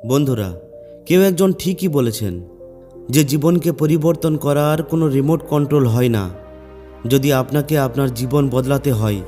বন্ধুরা, কেউ একজন ঠিকই বলেছেন যে জীবনকে পরিবর্তন করার কোনো রিমোট কন্ট্রোল হয় না। যদি আপনাকে আপনার জীবন বদলাতে হয়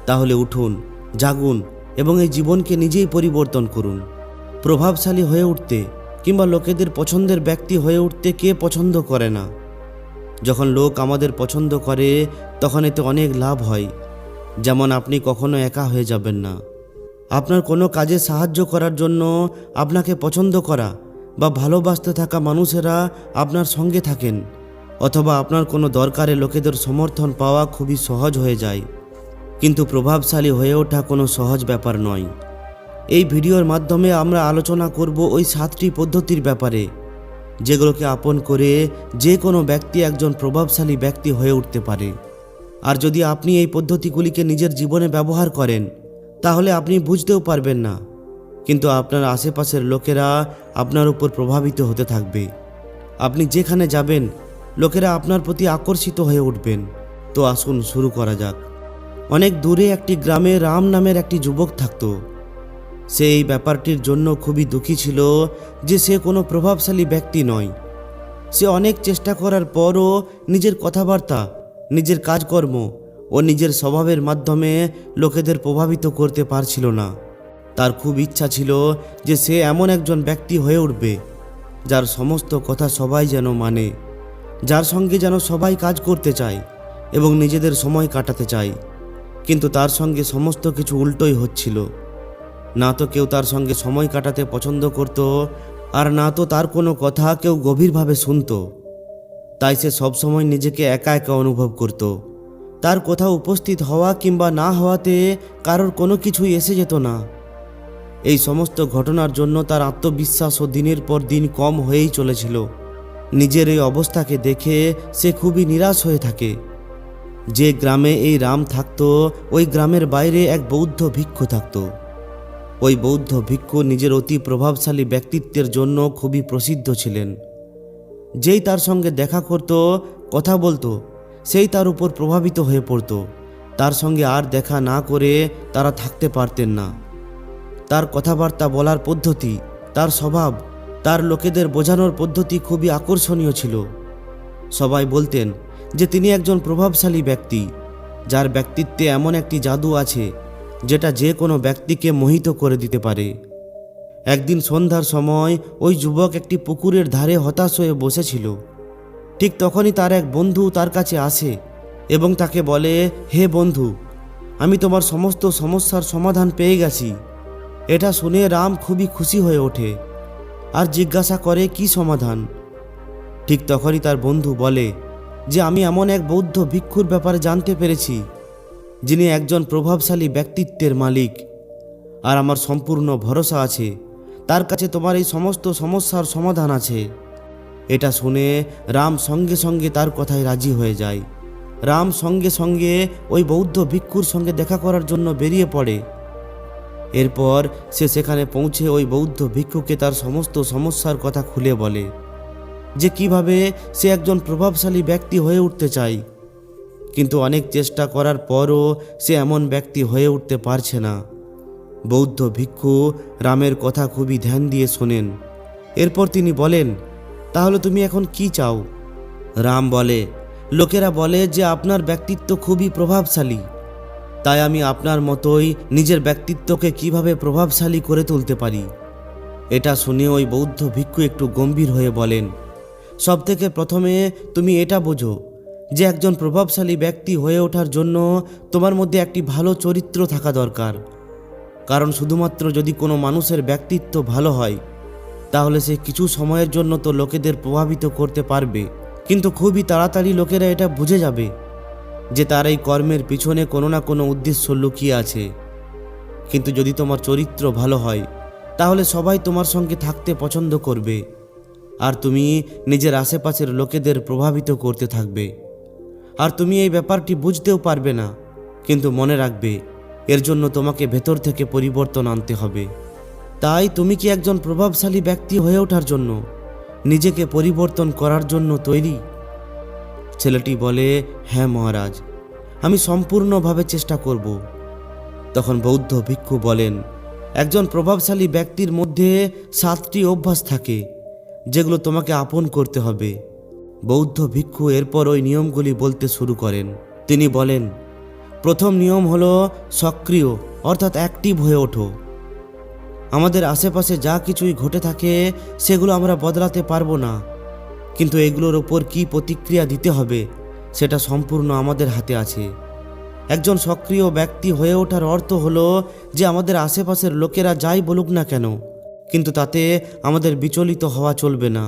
তাহলে উঠুন, জাগুন এবং এই জীবনকে নিজেই পরিবর্তন করুন। প্রভাবশালী হয়ে উঠতে কিংবা লোকেদের পছন্দের ব্যক্তি হয়ে উঠতে কে পছন্দ করে না? যখন লোক আমাদের পছন্দ করে তখন এতে অনেক লাভ হয়। যেমন আপনি কখনো একা হয়ে যাবেন না। আপনার কোনো কাজে সাহায্য করার জন্য আপনাকে পছন্দ করা বা ভালোবাসতে থাকা মানুষেরা আপনার সঙ্গে থাকেন, অথবা আপনার কোনো দরকারে লোকেদের সমর্থন পাওয়া খুবই সহজ হয়ে যায়। কিন্তু প্রভাবশালী হয়ে ওঠা কোনো সহজ ব্যাপার নয়। এই ভিডিওর মাধ্যমে আমরা আলোচনা করব ওই 7টি পদ্ধতির ব্যাপারে, যেগুলোকে আপন করে যে কোনো ব্যক্তি একজন প্রভাবশালী ব্যক্তি হয়ে উঠতে পারে। আর যদি আপনি এই পদ্ধতিগুলিকে নিজের জীবনে ব্যবহার করেন তাহলে আপনি বুঝতেও পারবেন না, কিন্তু আপনার আশেপাশের লোকেরা আপনার উপর প্রভাবিত হতে থাকবে। আপনি যেখানে যাবেন লোকেরা আপনার প্রতি আকর্ষিত হয়ে উঠবেন। তো আসুন শুরু করা যাক। অনেক দূরে একটি গ্রামে রাম নামের একটি যুবক থাকত। সে এই ব্যাপারটির জন্য খুবই দুঃখী ছিল যে সে কোনো প্রভাবশালী ব্যক্তি নয়। সে অনেক চেষ্টা করার পরও নিজের কথাবার্তা, নিজের কাজকর্ম ও নিজের স্বভাবের মাধ্যমে লোকেদের প্রভাবিত করতে পারছিল না। তার খুব ইচ্ছা ছিল যে সে এমন একজন ব্যক্তি হয়ে উঠবে যার সমস্ত কথা সবাই যেন মানে, যার সঙ্গে যেন সবাই কাজ করতে চায় এবং নিজেদের সময় কাটাতে চায়। কিন্তু তার সঙ্গে সমস্ত কিছু উল্টোই হচ্ছিল। না তো কেউ তার সঙ্গে সময় কাটাতে পছন্দ করত, আর না তো তার কোনো কথা কেউ গভীরভাবে শুনত। তাই সে সবসময় নিজেকে একা একা অনুভব করত। তার কোথাও উপস্থিত হওয়া কিংবা না হওয়াতে কারোর কোনো কিছুই এসে যেত না। এই সমস্ত ঘটনার জন্য তার আত্মবিশ্বাসও দিনের পর দিন কম হয়েই চলেছিল। নিজের এই অবস্থাকে দেখে সে খুবই নিরাশ হয়ে থাকে। যে গ্রামে এই রাম থাকত ওই গ্রামের বাইরে এক বৌদ্ধ ভিক্ষু থাকত। ওই বৌদ্ধ ভিক্ষু নিজের অতি প্রভাবশালী ব্যক্তিত্বের জন্য খুবই প্রসিদ্ধ ছিলেন। যেই তার সঙ্গে দেখা করত, কথা বলতো, সেই তার উপর প্রভাবিত হয়ে পড়ত। তার সঙ্গে আর দেখা না করে তারা থাকতে পারতেন না। তার কথাবার্তা বলার পদ্ধতি, তার স্বভাব, তার লোকেদের বোঝানোর পদ্ধতি খুবই আকর্ষণীয় ছিল। সবাই বলতেন যে তিনি একজন প্রভাবশালী ব্যক্তি, যার ব্যক্তিত্বে এমন একটি জাদু আছে যেটা যে কোনো ব্যক্তিকে মোহিত করে দিতে পারে। একদিন সন্ধ্যার সময় ওই যুবক একটি পুকুরের ধারে হতাশ হয়ে বসেছিল। ঠিক তখনই তার এক বন্ধু তার কাছে আসে এবং তাকে বলে, হে বন্ধু, আমি তোমার সমস্ত সমস্যার সমাধান পেয়ে গেছি। এটা শুনে রাম খুবই খুশি হয়ে ওঠে আর জিজ্ঞাসা করে, কি সমাধান? ঠিক তখনই তার বন্ধু বলে যে আমি এমন এক বৌদ্ধ ভিক্ষুর ব্যাপারে জানতে পেরেছি যিনি একজন প্রভাবশালী ব্যক্তিত্বের মালিক, আর আমার সম্পূর্ণ ভরসা আছে তার কাছে তোমার এই সমস্ত সমস্যার সমাধান আছে। এটা শুনে রাম সঙ্গে সঙ্গে তার কথায় রাজি হয়ে যায়। রাম সঙ্গে সঙ্গে ওই বৌদ্ধ ভিক্ষুর সঙ্গে দেখা করার জন্য বেরিয়ে পড়ে। এরপর সে সেখানে পৌঁছে ওই বৌদ্ধ ভিক্ষুকে তার সমস্ত সমস্যার কথা খুলে বলে যে কিভাবে সে একজন প্রভাবশালী ব্যক্তি হয়ে উঠতে চায়, কিন্তু অনেক চেষ্টা করার পরও সে এমন ব্যক্তি হয়ে উঠতে পারছে না। বৌদ্ধ ভিক্ষু রামের কথা খুবই ধ্যান দিয়ে শোনেন। এরপর তিনি বলেন, তাহলে তুমি এখন কি চাও? রাম বলে, লোকেরা বলে যে আপনার ব্যক্তিত্ব খুবই প্রভাবশালী, তাই আমি আপনার মতোই নিজের ব্যক্তিত্বকে কিভাবে প্রভাবশালী করে তুলতে পারি। এটা শুনে ওই বৌদ্ধ ভিক্ষু একটু গম্ভীর হয়ে বলেন, সবথেকে প্রথমে তুমি এটা বোঝো যে একজন প্রভাবশালী ব্যক্তি হয়ে ওঠার জন্য তোমার মধ্যে একটি ভালো চরিত্র থাকা দরকার। কারণ শুধুমাত্র যদি কোনো মানুষের ব্যক্তিত্ব ভালো হয় তাহলে সে কিছু সময়ের জন্য তো লোকেদের প্রভাবিত করতে পারবে, কিন্তু খুবই তাড়াতাড়ি লোকেরা এটা বুঝে যাবে যে তার এই কর্মের পিছনে কোনো না কোনো উদ্দেশ্য লুকিয়ে আছে। কিন্তু যদি তোমার চরিত্র ভালো হয় তাহলে সবাই তোমার সঙ্গে থাকতে পছন্দ করবে, আর তুমি নিজের আশেপাশের লোকেদের প্রভাবিত করতে থাকবে। আর তুমি এই ব্যাপারটি বুঝতেও পারবে না, কিন্তু মনে রাখবে এর জন্য তোমাকে ভেতর থেকে পরিবর্তন আনতে হবে। তাই তুমি কি একজন প্রভাবশালী ব্যক্তি হয়ে ওঠার জন্য, নিজেকে পরিবর্তন করার জন্য তৈরি? ছেলেটি বলে, হ্যাঁ মহারাজ, আমি সম্পূর্ণভাবে চেষ্টা করব। তখন বৌদ্ধ ভিক্ষু বলেন, একজন প্রভাবশালী ব্যক্তির মধ্যে 7টি অভ্যাস থাকে যেগুলো তোমাকে আপন করতে হবে। বৌদ্ধ ভিক্ষু এরপর ওই নিয়মগুলি বলতে শুরু করেন। তিনি বলেন, প্রথম নিয়ম হলো সক্রিয় অর্থাৎ অ্যাক্টিভ হয়ে ওঠো। আমাদের আশেপাশে যা কিছুই ঘটে থাকে সেগুলো আমরা বদলাতে পারবো না, কিন্তু এগুলোর ওপর কী প্রতিক্রিয়া দিতে হবে সেটা সম্পূর্ণ আমাদের হাতে আছে। একজন সক্রিয় ব্যক্তি হয়ে ওঠার অর্থ হলো যে আমাদের আশেপাশের লোকেরা যাই বলুক না কেন, কিন্তু তাতে আমাদের বিচলিত হওয়া চলবে না।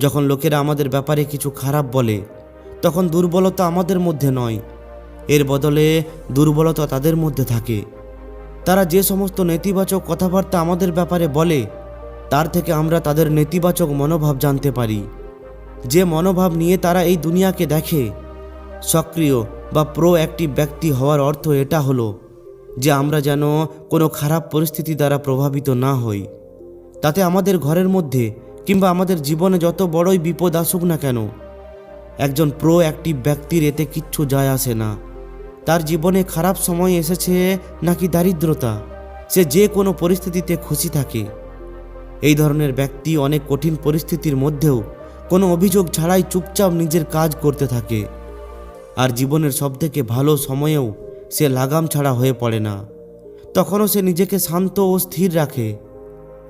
যখন লোকেরা আমাদের ব্যাপারে কিছু খারাপ বলে, তখন দুর্বলতা আমাদের মধ্যে নয়, এর বদলে দুর্বলতা তাদের মধ্যে থাকে। তারা যে সমস্ত নেতিবাচক কথাবার্তা আমাদের ব্যাপারে বলে, তার থেকে আমরা তাদের নেতিবাচক মনোভাব জানতে পারি, যে মনোভাব নিয়ে তারা এই দুনিয়াকে দেখে। সক্রিয় বা প্রোঅ্যাক্টিভ ব্যক্তি হওয়ার অর্থ এটা হলো যে আমরা যেন কোনো খারাপ পরিস্থিতি দ্বারা প্রভাবিত না হই। তাতে আমাদের ঘরের মধ্যে কিংবা আমাদের জীবনে যত বড়ই বিপদ আসুক না কেন, একজন প্রোঅ্যাক্টিভ ব্যক্তির এতে কিচ্ছু যায় আসে না। তার জীবনে খারাপ সময় এসেছে নাকি দারিদ্রতা, সে যে কোনো পরিস্থিতিতে খুশি থাকে। এই ধরনের ব্যক্তি অনেক কঠিন পরিস্থিতির মধ্যেও কোনো অভিযোগ ছাড়াই চুপচাপ নিজের কাজ করতে থাকে, আর জীবনের সবথেকে ভালো সময়েও সে লাগাম ছাড়া হয়ে পড়ে না। তখনও সে নিজেকে শান্ত ও স্থির রাখে।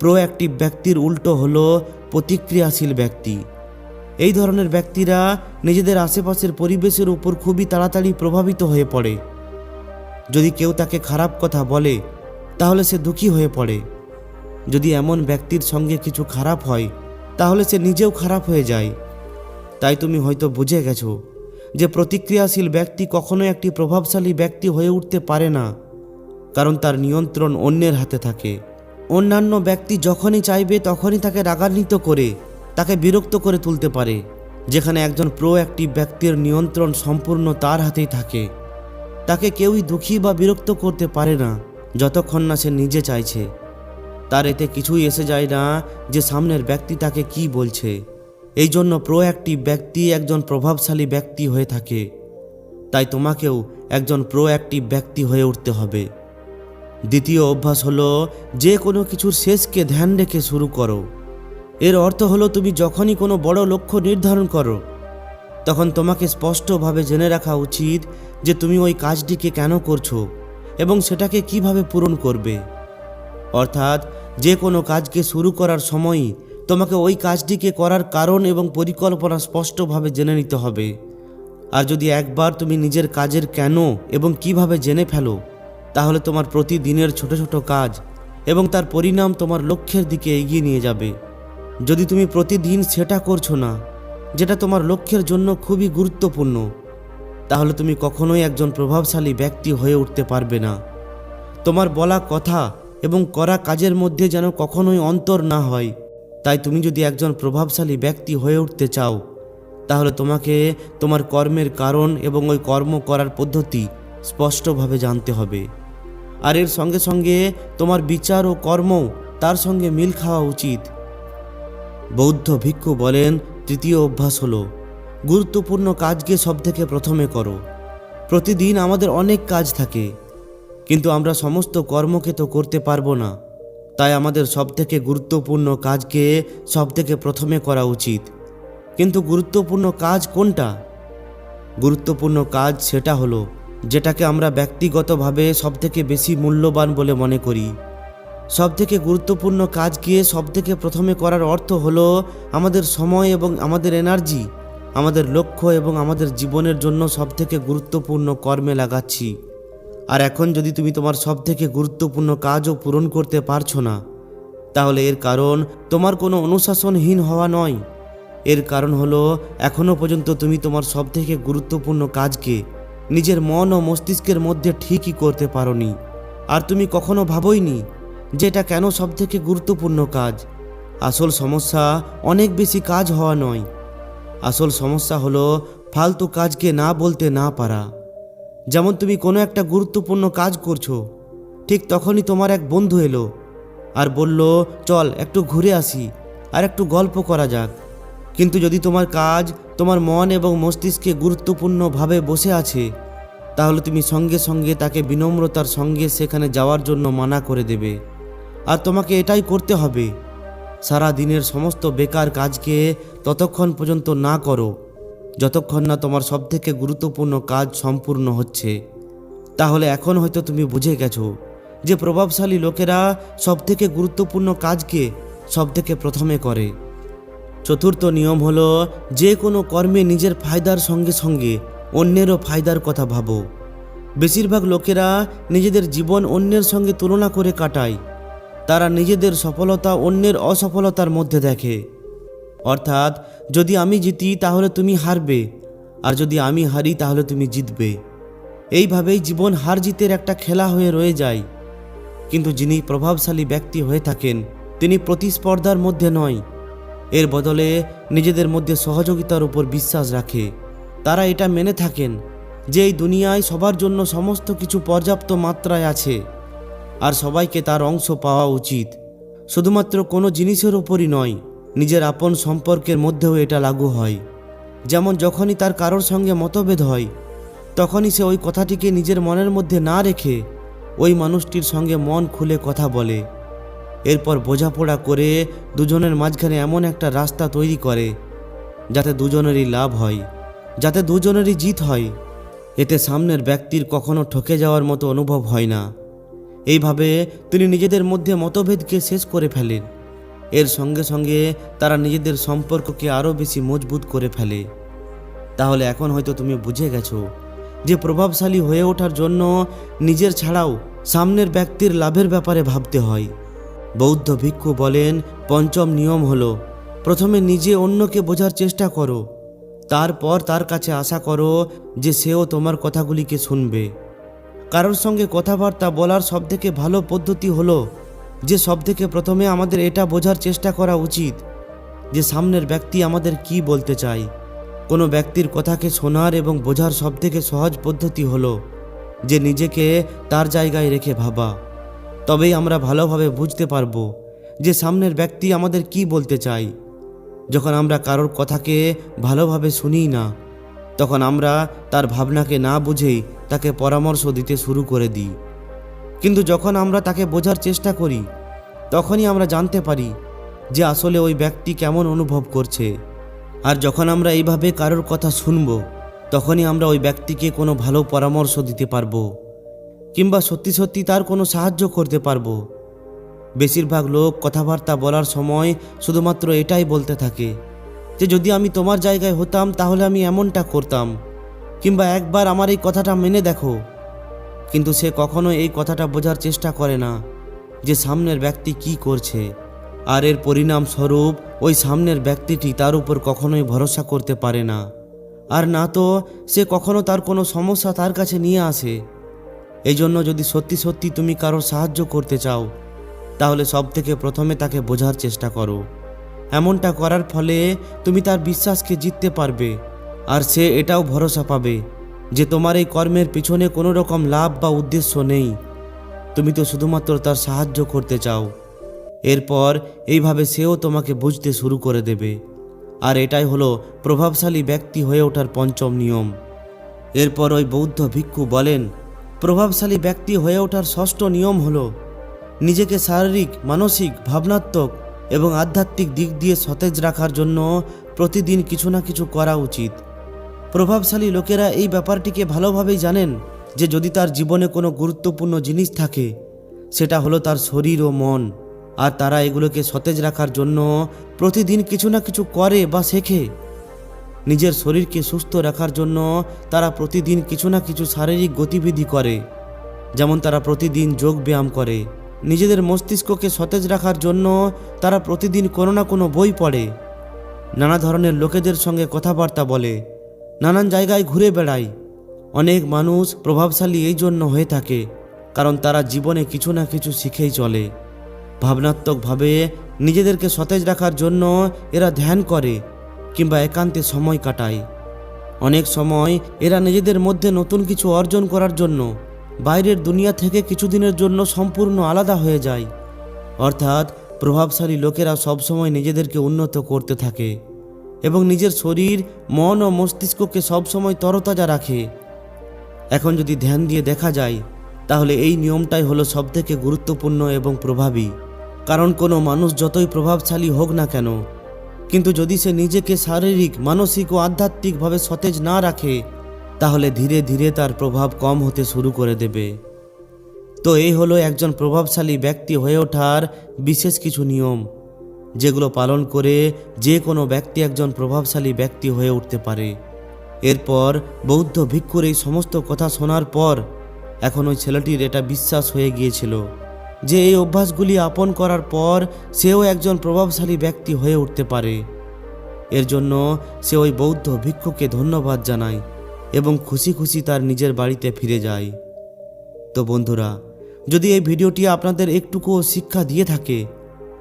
প্রোঅ্যাক্টিভ ব্যক্তির উল্টো হলো প্রতিক্রিয়াশীল ব্যক্তি। এই ধরনের ব্যক্তিরা নিজেদের আশেপাশের পরিবেশের উপর খুবই তাড়াতাড়ি প্রভাবিত হয়ে পড়ে। যদি কেউ তাকে খারাপ কথা বলে তাহলে সে দুঃখী হয়ে পড়ে। যদি এমন ব্যক্তির সঙ্গে কিছু খারাপ হয় তাহলে সে নিজেও খারাপ হয়ে যায়। তাই তুমি হয়তো বুঝে গেছো যে প্রতিক্রিয়াশীল ব্যক্তি কখনোই একটি প্রভাবশালী ব্যক্তি হয়ে উঠতে পারে না, কারণ তার নিয়ন্ত্রণ অন্যের হাতে থাকে। অন্যান্য ব্যক্তি যখনই চাইবে তখনই তাকে রাগান্বিত করে, তাকে বিরক্ত করে তুলতে পারে, যেখানে একজন প্রোঅ্যাক্টিভ ব্যক্তির নিয়ন্ত্রণ সম্পূর্ণ তার হাতেই থাকে। তাকে কেউই দুঃখী বা বিরক্ত করতে পারে না যতক্ষণ না সে নিজে চাইছে। তার এতে কিছুই এসে যায় না যে সামনের ব্যক্তি তাকে কি বলছে। এই জন্য প্রোঅ্যাক্টিভ ব্যক্তি একজন প্রভাবশালী ব্যক্তি হয়ে থাকে। তাই তোমাকেও একজন প্রোঅ্যাক্টিভ ব্যক্তি হয়ে উঠতে হবে। দ্বিতীয় অভ্যাস হলো যে কোনো কিছুর শেষকে ধ্যান রেখে শুরু করো। এর অর্থ হলো তুমি যখনই কোনো বড় লক্ষ্য নির্ধারণ করো, তখন তোমাকে স্পষ্টভাবে জেনে রাখা উচিত যে তুমি ওই কাজটিকে কেন করছো এবং সেটাকে কিভাবে পূরণ করবে। অর্থাৎ যে কোনো কাজকে শুরু করার সময়ই তোমাকে ওই কাজটিকে করার কারণ এবং পরিকল্পনা স্পষ্টভাবে জেনে নিতে হবে। আর যদি একবার তুমি নিজের কাজের কেন এবং কিভাবে জেনে ফেলো, তাহলে তোমার প্রতিদিনের ছোট ছোট কাজ এবং তার পরিণাম তোমার লক্ষ্যের দিকে এগিয়ে নিয়ে যাবে। যদি তুমি প্রতিদিন সেটা করছো না যেটা তোমার লক্ষ্যের জন্য খুবই গুরুত্বপূর্ণ, তাহলে তুমি কখনোই একজন প্রভাবশালী ব্যক্তি হয়ে উঠতে পারবে না। তোমার বলা কথা এবং করা কাজের মধ্যে যেন কখনোই অন্তর না হয়। তাই তুমি যদি একজন প্রভাবশালী ব্যক্তি হয়ে উঠতে চাও, তাহলে তোমাকে তোমার কর্মের কারণ এবং ওই কর্ম করার পদ্ধতি স্পষ্টভাবে জানতে হবে। আর এর সঙ্গে সঙ্গে তোমার বিচার ও কর্মও তার সঙ্গে মিল খাওয়া উচিত। বৌদ্ধ ভিক্ষু বলেন, তৃতীয় অভ্যাস হলো গুরুত্বপূর্ণ কাজকে সবথেকে প্রথমে করো। প্রতিদিন আমাদের অনেক কাজ থাকে, কিন্তু আমরা সমস্ত কর্মকে তো করতে পারবো না। তাই আমাদের সবথেকে গুরুত্বপূর্ণ কাজকে সবথেকে প্রথমে করা উচিত। কিন্তু গুরুত্বপূর্ণ কাজ কোনটা? গুরুত্বপূর্ণ কাজ সেটা হলো যেটাকে আমরা ব্যক্তিগতভাবে সবথেকে বেশি মূল্যবান বলে মনে করি। সবথেকে গুরুত্বপূর্ণ কাজকে সবথেকে প্রথমে করার অর্থ হলো আমাদের সময় এবং আমাদের এনার্জি, আমাদের লক্ষ্য এবং আমাদের জীবনের জন্য সবথেকে গুরুত্বপূর্ণ কর্মে লাগাচ্ছি। আর এখন যদি তুমি তোমার সবথেকে গুরুত্বপূর্ণ কাজও পূরণ করতে পারছো না, তাহলে এর কারণ তোমার কোনো অনুশাসনহীন হওয়া নয়। এর কারণ হলো এখনও পর্যন্ত তুমি তোমার সবথেকে গুরুত্বপূর্ণ কাজকে নিজের মন ও মস্তিষ্কের মধ্যে ঠিকই করতে পারোনি। আর তুমি কখনো ভাবোইনি যে এটা কেন সবথেকে গুরুত্বপূর্ণ কাজ। আসল সমস্যা অনেক বেশি কাজ হওয়া নয়, আসল সমস্যা হলো ফালতু কাজকে না বলতে না পারা। যেমন তুমি কোনো একটা গুরুত্বপূর্ণ কাজ করছো, ঠিক তখনই তোমার এক বন্ধু এলো আর বলল, চল একটু ঘুরে আসি আর একটু গল্প করা যাক। কিন্তু যদি তোমার কাজ তোমার মন এবং মস্তিষ্কে গুরুত্বপূর্ণভাবে বসে আছে, তাহলে তুমি সঙ্গে সঙ্গে তাকে বিনম্রতার সঙ্গে সেখানে যাওয়ার জন্য মানা করে দেবে। আর তোমাকে এটাই করতে হবে। সারা দিনের সমস্ত বেকার কাজকে ততক্ষণ পর্যন্ত না করো যতক্ষণ না তোমার সবথেকে গুরুত্বপূর্ণ কাজ সম্পূর্ণ হচ্ছে। তাহলে এখন হয়তো তুমি বুঝে গেছো যে প্রভাবশালী লোকেরা সবথেকে গুরুত্বপূর্ণ কাজকে সবথেকে প্রথমে করে। চতুর্থ নিয়ম হলো, যে কোনো কর্মে নিজের ফায়দার সঙ্গে সঙ্গে অন্যেরও ফায়দার কথা ভাবো। বেশিরভাগ লোকেরা নিজেদের জীবন অন্যের সঙ্গে তুলনা করে কাটায়। তারা নিজেদের সফলতা অন্যের অসফলতার মধ্যে দেখে। অর্থাৎ, যদি আমি জিতি তাহলে তুমি হারবে, আর যদি আমি হারি তাহলে তুমি জিতবে। এইভাবেই জীবন হার জিতের একটা খেলা হয়ে রয়ে যায়। কিন্তু যিনি প্রভাবশালী ব্যক্তি হয়ে থাকেন তিনি প্রতিস্পর্ধার মধ্যে নয়, এর বদলে নিজেদের মধ্যে সহযোগিতার উপর বিশ্বাস রাখে। তারা এটা মেনে থাকেন যে এই দুনিয়ায় সবার জন্য সমস্ত কিছু পর্যাপ্ত মাত্রায় আছে, আর সবাইকে তার অংশ পাওয়া উচিত। শুধুমাত্র কোনো জিনিসের ওপরই নয়, নিজের আপন সম্পর্কের মধ্যেও এটা লাগু হয়। যেমন যখনই তার কারোর সঙ্গে মতভেদ হয়, তখনই সে ওই কথাটিকে নিজের মনের মধ্যে না রেখে ওই মানুষটির সঙ্গে মন খুলে কথা বলে। এরপর বোঝাপড়া করে দুজনের মাঝখানে এমন একটা রাস্তা তৈরি করে যাতে দুজনেরই লাভ হয়, যাতে দুজনেরই জিত হয়। এতে সামনের ব্যক্তির কখনো ঠকে যাওয়ার মতো অনুভব হয় না। এইভাবে তিনি নিজেদের মধ্যে মতভেদকে শেষ করে ফেলেন। এর সঙ্গে সঙ্গে তারা নিজেদের সম্পর্ককে আরও বেশি মজবুত করে ফেলে। তাহলে এখন হয়তো তুমি বুঝে গেছো যে প্রভাবশালী হয়ে ওঠার জন্য নিজের ছাড়াও সামনের ব্যক্তির লাভের ব্যাপারে ভাবতে হয়। বৌদ্ধ ভিক্ষু বলেন, পঞ্চম নিয়ম হলো, প্রথমে নিজে অন্যকে বোঝার চেষ্টা করো, তারপর তার কাছে আশা করো যে সেও তোমার কথাগুলিকে শুনবে। কারোর সঙ্গে কথাবার্তা বলার সবথেকে ভালো পদ্ধতি হলো যে সবথেকে প্রথমে আমাদের এটা বোঝার চেষ্টা করা উচিত যে সামনের ব্যক্তি আমাদের কি বলতে চায়। কোনো ব্যক্তির কথাকে শোনার এবং বোঝার সবথেকে সহজ পদ্ধতি হলো যে নিজেকে তার জায়গায় রেখে ভাবা। তবেই আমরা ভালোভাবে বুঝতে পারবো যে সামনের ব্যক্তি আমাদের কি বলতে চায়। যখন আমরা কারোর কথাকে ভালোভাবে শুনি না, তখন আমরা তার ভাবনাকে না বুঝেই তাকে পরামর্শ দিতে শুরু করে দিই। কিন্তু যখন আমরা তাকে বোঝার চেষ্টা করি, তখনই আমরা জানতে পারি যে আসলে ওই ব্যক্তি কেমন অনুভব করছে। আর যখন আমরা এইভাবে কারোর কথা শুনব, তখনই আমরা ওই ব্যক্তিকে কোনো ভালো পরামর্শ দিতে পারবো, কিংবা সত্যি সত্যি তার কোনো সাহায্য করতে পারবো। বেশিরভাগ লোক কথাবার্তা বলার সময় শুধুমাত্র এটাই বলতে থাকে যে যদি আমি তোমার জায়গায় হতাম তাহলে আমি এমনটা করতাম, কিংবা একবার আমার এই কথাটা মেনে দেখো। কিন্তু সে কখনো এই কথাটা বোঝার চেষ্টা করে না যে সামনের ব্যক্তি কি করছে, আর এর পরিণামস্বরূপ ওই সামনের ব্যক্তিটি তার উপর কখনোই ভরসা করতে পারে না, আর না তো সে কখনো তার কোনো সমস্যা তার কাছে নিয়ে আসে। এই জন্য যদি সত্যি সত্যি তুমি কারোর সাহায্য করতে চাও, তাহলে সবথেকে প্রথমে তাকে বোঝার চেষ্টা করো। এমনটা করার ফলে তুমি তার বিশ্বাসকে জিততে পারবে, আর সে এটাও ভরসা পাবে যে তোমার এই কর্মের পিছনে কোনো রকম লাভ বা উদ্দেশ্য নেই, তুমি তো শুধুমাত্র তার সাহায্য করতে চাও। এরপর এইভাবে সেও তোমাকে বুঝতে শুরু করে দেবে। আর এটাই হলো প্রভাবশালী ব্যক্তি হয়ে ওঠার পঞ্চম নিয়ম। এরপর ওই বৌদ্ধ ভিক্ষু বলেন, প্রভাবশালী ব্যক্তি হয়ে ওঠার ষষ্ঠ নিয়ম হলো নিজেকে শারীরিক, মানসিক, ভাবনাত্মক এবং আধ্যাত্মিক দিক দিয়ে সতেজ রাখার জন্য প্রতিদিন কিছু না কিছু করা উচিত। প্রভাবশালী লোকেরা এই ব্যাপারটিকে ভালোভাবেই জানেন যে যদি তার জীবনে কোনো গুরুত্বপূর্ণ জিনিস থাকে, সেটা হলো তার শরীর ও মন, আর তারা এগুলোকে সতেজ রাখার জন্য প্রতিদিন কিছু না কিছু করে বা শেখে। নিজের শরীরকে সুস্থ রাখার জন্য তারা প্রতিদিন কিছু না কিছু শারীরিক গতিবিধি করে, যেমন তারা প্রতিদিন যোগ ব্যায়াম করে। নিজেদের মস্তিষ্ককে সতেজ রাখার জন্য তারা প্রতিদিন কোনো না কোনো বই পড়ে, নানা ধরনের লোকেদের সঙ্গে কথাবার্তা বলে, নানান জায়গায় ঘুরে বেড়ায়। অনেক মানুষ প্রভাবশালী এই জন্য হয়ে থাকে কারণ তারা জীবনে কিছু না কিছু শিখেই চলে। ভাবনাত্মকভাবে নিজেদেরকে সতেজ রাখার জন্য এরা ধ্যান করে কিংবা একান্তে সময় কাটায়। অনেক সময় এরা নিজেদের মধ্যে নতুন কিছু অর্জন করার জন্য বাইরের দুনিয়া থেকে কিছুদিনের জন্য সম্পূর্ণ আলাদা হয়ে যায়। অর্থাৎ প্রভাবশালী লোকেরা সবসময় নিজেদেরকে উন্নত করতে থাকে এবং নিজের শরীর, মন ও মস্তিষ্ককে সবসময় তরতাজা রাখে। এখন যদি ধ্যান দিয়ে দেখা যায়, তাহলে এই নিয়মটাই হলো সবথেকে গুরুত্বপূর্ণ এবং প্রভাবী। কারণ কোনো মানুষ যতই প্রভাবশালী হোক না কেন, কিন্তু যদি সে নিজেকে শারীরিক, মানসিক ও আধ্যাত্মিকভাবে সতেজ না রাখে, তাহলে ধীরে ধীরে তার প্রভাব কম হতে শুরু করে দেবে। তো এই হলো একজন প্রভাবশালী ব্যক্তি হয়ে ওঠার বিশেষ কিছু নিয়ম, যেগুলো পালন করে যে কোনো ব্যক্তি একজন প্রভাবশালী ব্যক্তি হয়ে উঠতে পারে। এরপর বৌদ্ধ ভিক্ষুর এই সমস্ত কথা শোনার পর এখন ওই ছেলেটির এটা বিশ্বাস হয়ে গিয়েছিল যে এই অভ্যাসগুলি আপন করার পর সেও একজন প্রভাবশালী ব্যক্তি হয়ে উঠতে পারে। এর জন্য সে ওই বৌদ্ধ ভিক্ষুকে ধন্যবাদ জানায় এবং খুশি খুশি তার নিজের বাড়িতে ফিরে যায়। তো বন্ধুরা, যদি এই ভিডিওটি আপনাদের একটুকুও শিক্ষা দিয়ে থাকে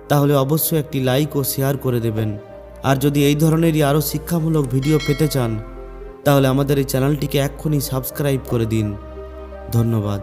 তাহলে অবশ্যই একটি লাইক ও শেয়ার করে দেবেন। আর যদি এই ধরনেরই আরও শিক্ষামূলক ভিডিও পেতে চান তাহলে আমাদের এই চ্যানেলটিকে এক্ষুনি সাবস্ক্রাইব করে দিন। ধন্যবাদ।